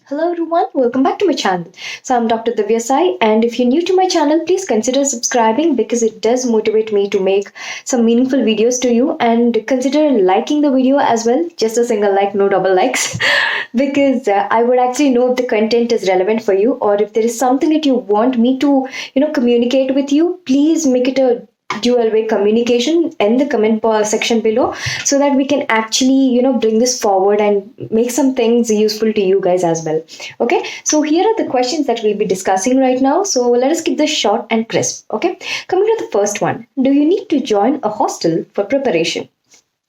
Hello everyone, welcome back to my channel. So I'm Dr. Divyasai, and if you're new to my channel, please consider subscribing because it does motivate me to make some meaningful videos to you, and consider liking the video as well. Just a single like, no double likes, because I would actually know if the content is relevant for you, or if there is something that you want me to, communicate with you. Please make it a dual way communication in the comment section below, so that we can actually bring this forward and make some things useful to you guys as well. Okay, so here are the questions that we'll be discussing right now, so let us keep this short and crisp. Okay, coming to the first one: do you need to join a hostel for preparation?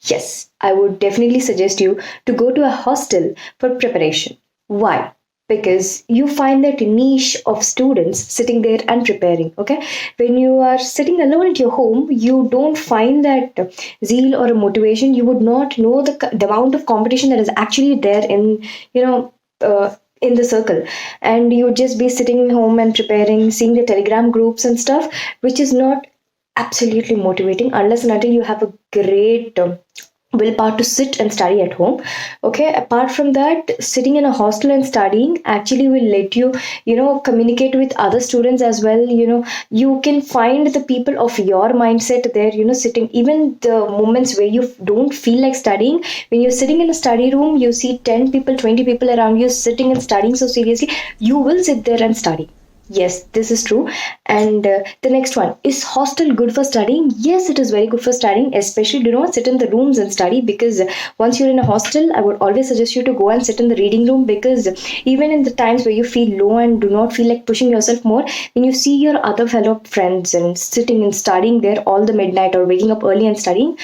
Yes, I would definitely suggest you to go to a hostel for preparation. Why? Because you find that niche of students sitting there and preparing. Okay, when you are sitting alone at your home, you don't find that zeal or a motivation. You would not know the amount of competition that is actually there in you know. In the circle, and you would just be sitting home and preparing, seeing the telegram groups and stuff, which is not absolutely motivating unless and until you have a great willpower to sit and study at home. Okay, apart from that, sitting in a hostel and studying actually will let you communicate with other students as well. You can find the people of your mindset there, sitting. Even the moments where you don't feel like studying, when you're sitting in a study room, you see 10 people, 20 people around you sitting and studying so seriously, you will sit there and study. Yes, this is true. And the next one: is hostel good for studying? Yes, it is very good for studying. Especially, do not sit in the rooms and study, because once you're in a hostel, I would always suggest you to go and sit in the reading room, because even in the times where you feel low and do not feel like pushing yourself more, when you see your other fellow friends and sitting and studying there all the midnight, or waking up early and studying,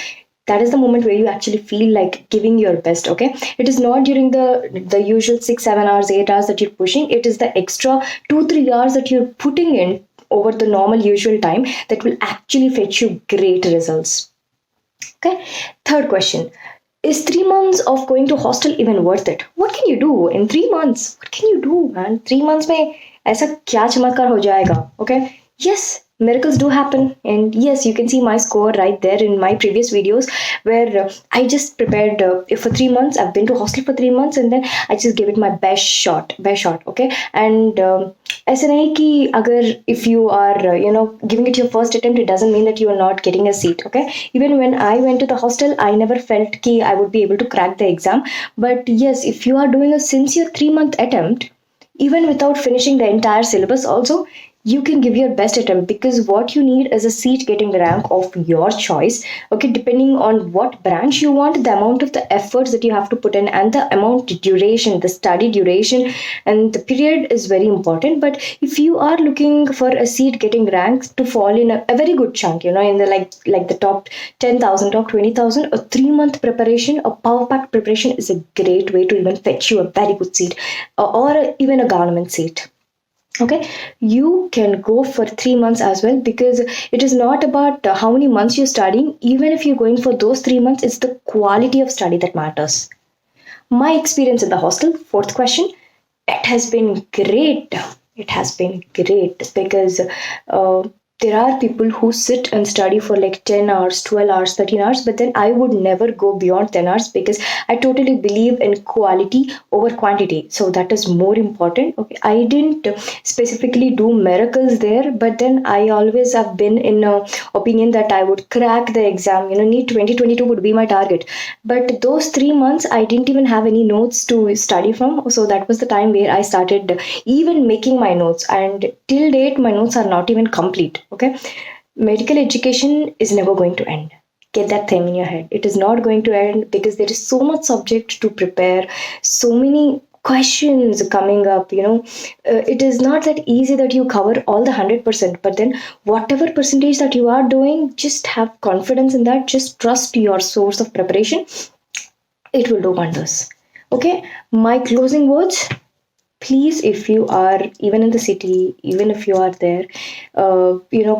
that is the moment where you actually feel like giving your best. Okay, it is not during the usual 6 7 hours, 8 hours that you're pushing. It is the extra 2 3 hours that you're putting in over the normal usual time that will actually fetch you great results. Okay, third question: is 3 months of going to hostel even worth it? What can you do in 3 months? What can you do, man? 3 months में ऐसा क्या चमत्कार हो जाएगा? Okay, yes, miracles do happen, and yes, you can see my score right there in my previous videos, where I just prepared for 3 months. I've been to hostel for 3 months, and then I just gave it my best shot. Okay, and ऐसा नहीं कि अगर if you are giving it your first attempt, it doesn't mean that you are not getting a seat. Okay, even when I went to the hostel, I never felt कि I would be able to crack the exam. But yes, if you are doing a sincere 3 month attempt, even without finishing the entire syllabus also, you can give your best attempt, because what you need is a seat getting rank of your choice. Okay, depending on what branch you want, the amount of the efforts that you have to put in, and the amount duration, the study duration and the period is very important. But if you are looking for a seat getting ranked to fall in a very good chunk, in the like the top 10,000, top 20,000, a 3 month preparation, a power packed preparation is a great way to even fetch you a very good seat, or even a government seat. Okay, you can go for 3 months as well, because it is not about how many months you're studying. Even if you're going for those 3 months, it's the quality of study that matters. My experience in the hostel, fourth question, it has been great. It has been great, because there are people who sit and study for like 10 hours, 12 hours, 13 hours, but then I would never go beyond 10 hours, because I totally believe in quality over quantity. So that is more important. Okay, I didn't specifically do miracles there, but then I always have been in a opinion that I would crack the exam. NEET 2022 would be my target. But those 3 months, I didn't even have any notes to study from. So that was the time where I started even making my notes, and till date my notes are not even complete. Okay, medical education is never going to end. Get that thing in your head. It is not going to end, because there is so much subject to prepare, so many questions coming up. It is not that easy that you cover all the 100%, but then whatever percentage that you are doing, just have confidence in that. Just trust your source of preparation. It will do wonders. Okay, my closing words: please, if you are even in the city, even if you are there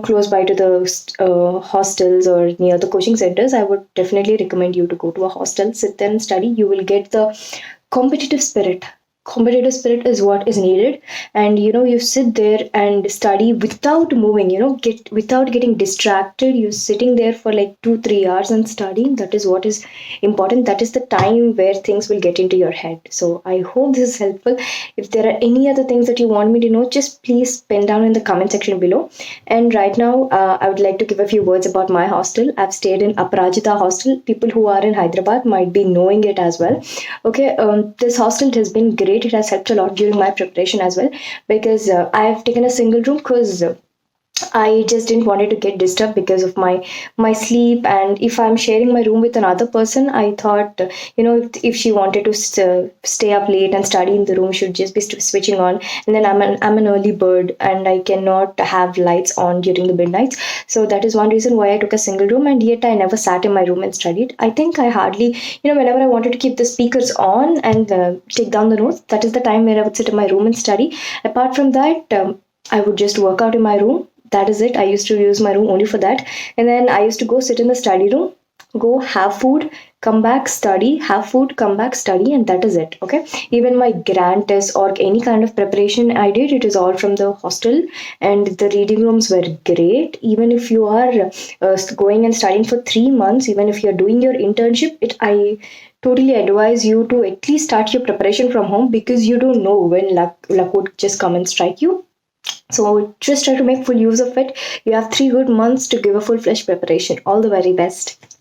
close by to the hostels or near the coaching centers, I would definitely recommend you to go to a hostel, sit there and study. You will get the competitive spirit, competitive spirit is what is needed. And you sit there and study without moving, get without getting distracted. You're sitting there for like 2 3 hours and studying. That is what is important. That is the time where things will get into your head. So I hope this is helpful. If there are any other things that you want me to know, just please pen down in the comment section below. And right now, I would like to give a few words about my hostel. I've stayed in Aparajita hostel. People who are in Hyderabad might be knowing it as well. Okay, this hostel has been great. It has helped a lot during my preparation as well, because I've taken a single room because I just didn't want it to get disturbed because of my sleep. And if I'm sharing my room with another person, I thought, if she wanted to stay up late and study in the room, she would just be switching on. And then I'm an early bird, and I cannot have lights on during the midnights. So that is one reason why I took a single room. And yet I never sat in my room and studied. I think I hardly, whenever I wanted to keep the speakers on and take down the notes, that is the time where I would sit in my room and study. Apart from that, I would just work out in my room. That is it. I used to use my room only for that. And then I used to go sit in the study room, go have food, come back, study, have food, come back, study, and that is it. Okay. Even my grand test or any kind of preparation I did, it is all from the hostel, and the reading rooms were great. Even if you are going and studying for 3 months, even if you're doing your internship, I totally advise you to at least start your preparation from home, because you don't know when luck would just come and strike you. So just try to make full use of it. You have 3 good months to give a full-fledged preparation. All the very best.